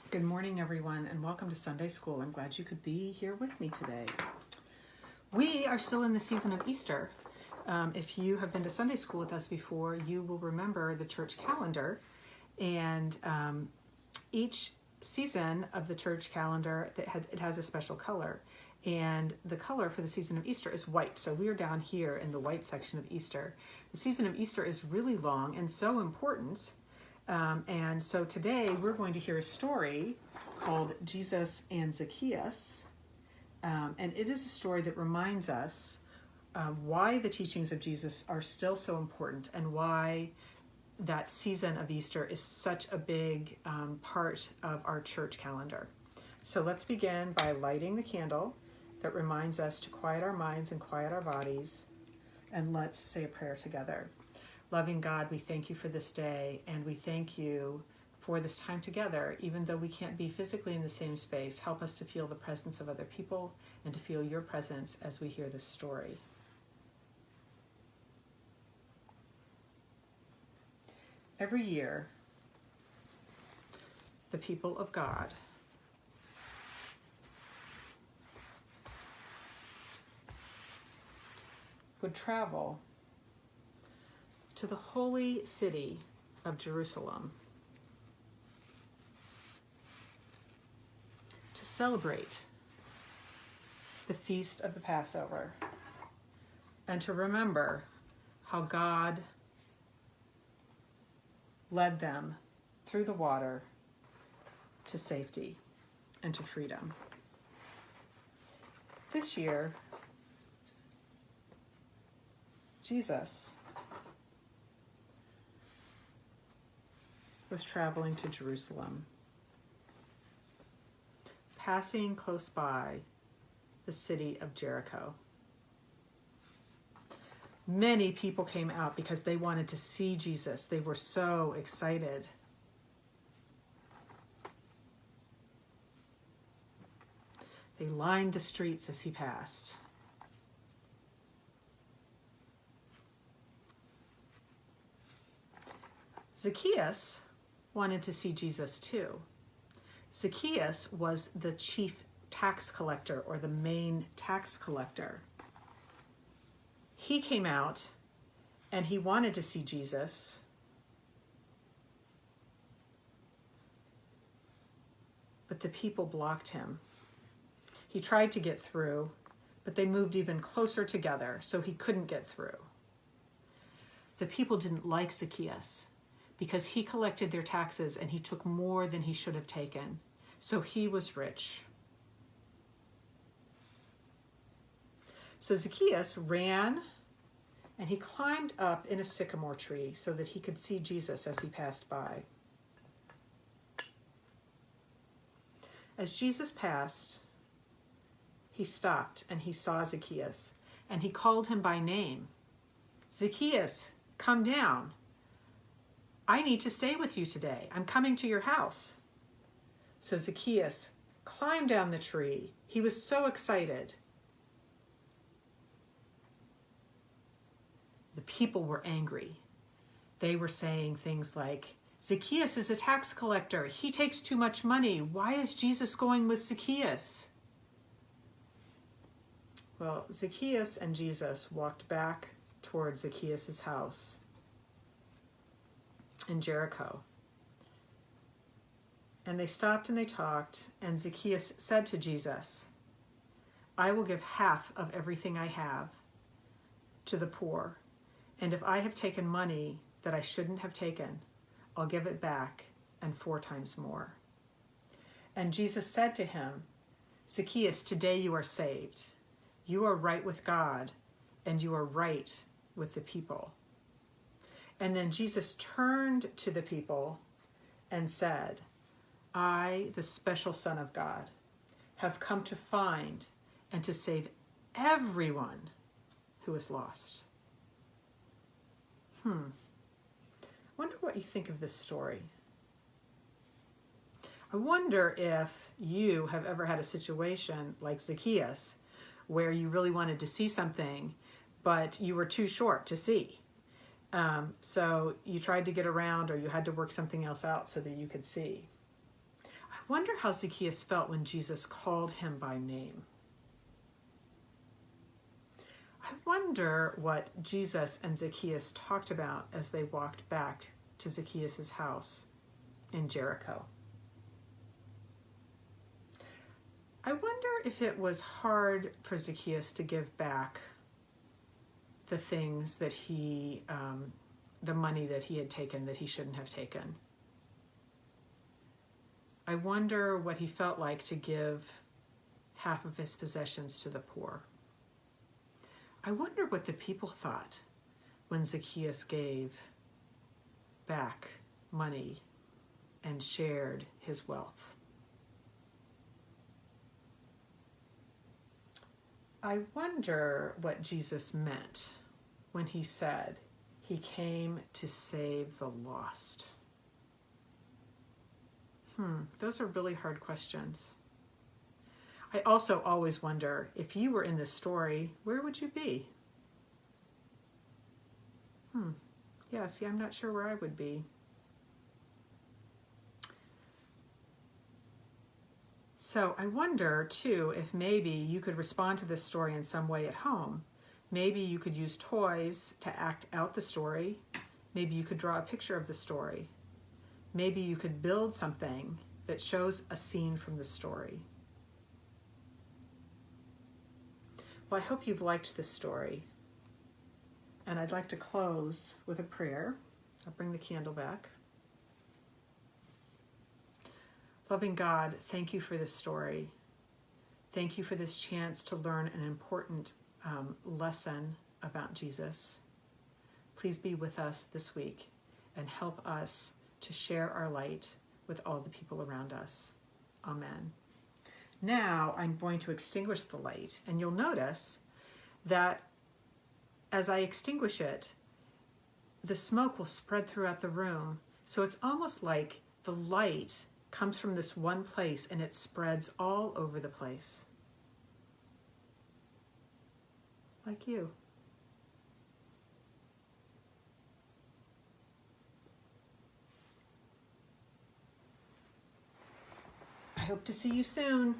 Good morning, everyone, and welcome to Sunday School. I'm glad you could be here with me today. We are still in the season of Easter. If you have been to Sunday School with us before, you will remember the church calendar. And each season of the church calendar, it has a special color. And the color for the season of Easter is white. So we are down here in the white section of Easter. The season of Easter is really long and so important. And so today we're going to hear a story called Jesus and Zacchaeus. And it is a story that reminds us why the teachings of Jesus are still so important and why that season of Easter is such a big part of our church calendar. So let's begin by lighting the candle that reminds us to quiet our minds and quiet our bodies. And let's say a prayer together. Loving God, we thank you for this day, and we thank you for this time together. Even though we can't be physically in the same space, help us to feel the presence of other people and to feel your presence as we hear this story. Every year, the people of God would travel to the holy city of Jerusalem to celebrate the feast of the Passover and to remember how God led them through the water to safety and to freedom. This year, Jesus was traveling to Jerusalem, passing close by the city of Jericho. Many people came out because they wanted to see Jesus. They were so excited. They lined the streets as he passed. Zacchaeus wanted to see Jesus too. Zacchaeus was the chief tax collector, or the main tax collector. He came out and he wanted to see Jesus. But the people blocked him. He tried to get through, but they moved even closer together, so he couldn't get through. The people didn't like Zacchaeus because he collected their taxes and he took more than he should have taken. So he was rich. So Zacchaeus ran and he climbed up in a sycamore tree so that he could see Jesus as he passed by. As Jesus passed, he stopped and he saw Zacchaeus and he called him by name. Zacchaeus, come down. I need to stay with you today. I'm coming to your house. So Zacchaeus climbed down the tree. He was so excited. The people were angry. They were saying things like, Zacchaeus is a tax collector. He takes too much money. Why is Jesus going with Zacchaeus? Well, Zacchaeus and Jesus walked back toward Zacchaeus' house in Jericho. And they stopped and they talked, and Zacchaeus said to Jesus, I will give half of everything I have to the poor, and if I have taken money that I shouldn't have taken, I'll give it back and 4 times more. And Jesus said to him, Zacchaeus, today you are saved. You are right with God, and you are right with the people. And then Jesus turned to the people and said, I, the special Son of God, have come to find and to save everyone who is lost. Wonder what you think of this story. I wonder if you have ever had a situation like Zacchaeus where you really wanted to see something, but you were too short to see. So you tried to get around, or you had to work something else out so that you could see. I Wonder how Zacchaeus felt when Jesus called him by name. I wonder what Jesus and Zacchaeus talked about as they walked back to Zacchaeus' house in Jericho. I wonder if it was hard for Zacchaeus to give back the things that the money that he had taken that he shouldn't have taken. I wonder what he felt like to give half of his possessions to the poor. I wonder what the people thought when Zacchaeus gave back money and shared his wealth. I wonder what Jesus meant when he said he came to save the lost. Those are really hard questions. I also always wonder, if you were in this story, where would you be? Yeah, see, I'm not sure where I would be. So I wonder, too, if maybe you could respond to this story in some way at home. Maybe you could use toys to act out the story. Maybe you could draw a picture of the story. Maybe you could build something that shows a scene from the story. Well, I hope you've liked this story. And I'd like to close with a prayer. I'll bring the candle back. Loving God, thank you for this story. Thank you for this chance to learn an important lesson about Jesus. Please be with us this week and help us to share our light with all the people around us. Amen. Now I'm going to extinguish the light, and you'll notice that as I extinguish it, the smoke will spread throughout the room. So it's almost like the light comes from this one place and it spreads all over the place. Like you. I hope to see you soon.